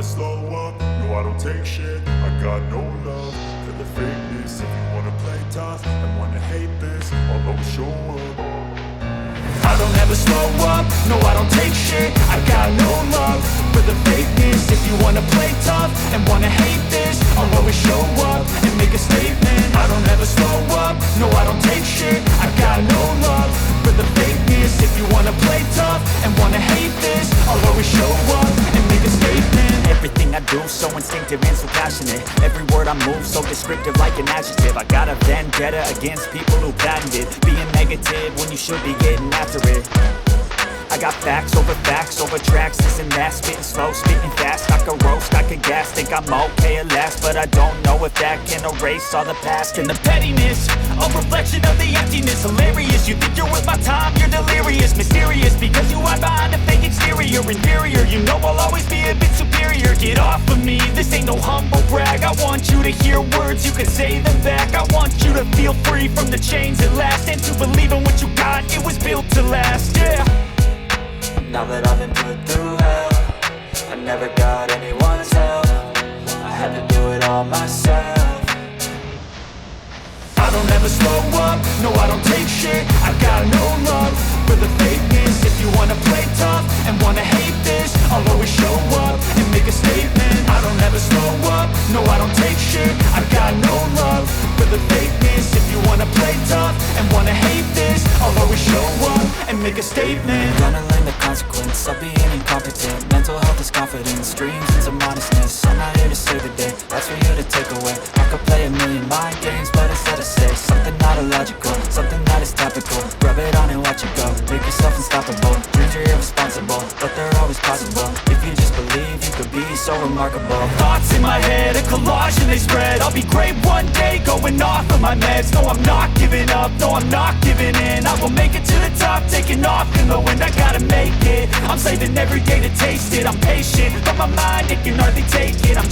slow up, no I don't take shit. I got no love for the fakeness. If you wanna play tough and wanna hate this, I'll always show up. I don't ever slow up, no I don't take shit. I got no love for the fakeness. If you wanna play tough and wanna hate this, I'll always show up and make a statement. I don't ever slow up, no I don't take shit. I got no love for the fakeness. If you wanna play tough and wanna hate this, I'll always show up and make a statement. Everything I do, so instinctive and so passionate. Every word I move, so descriptive like an adjective. I got a vendetta against people who patented being negative when you should be getting after it. I got facts over tracks, this and that. Spitting slow, speaking fast, I could roast, I could gas. Think I'm okay at last, but I don't know if that can erase all the past. And the pettiness, a reflection of the emptiness. Hilarious, you think you're worth my time, you're delirious. Mysterious, because you hide behind a fake exterior. Inferior, you know I'll always be a bit superior. Get off of me, this ain't no humble brag. I want you to hear words, you can say them back. I want you to feel free from the chains at last, and to believe in what you got, it was built to last, yeah. Now that I've been put through hell, I never got anyone's help. I had to do it all myself. I don't ever slow up, no I don't take shit. I got no love for the fakeness. If you wanna play tough and wanna hate this, I'll always show up and make a statement. I don't ever slow up, no I don't take shit. I got no love for the fakeness. If you wanna play tough and wanna hate this, I'll always show up and make a statement. Gonna learn the consequence of being incompetent. Mental health is confidence, dreams into modestness. I'm not here to save the day, that's for you to take away. I could play a million mind games, but instead I say something not illogical, something that is topical. Rub it on and watch it go, make yourself unstoppable. Dreams are irresponsible, but they're always possible. If you just believe, you could be so remarkable. Thoughts in my head, a collage and they spread. I'll be great one day, going off of my meds. No, I'm not giving up, no, I'm not giving in. I will make it to the top, taking off in the wind. I gotta make it, I'm saving every day to taste it. I'm patient, but my mind, it can hardly take it. I'm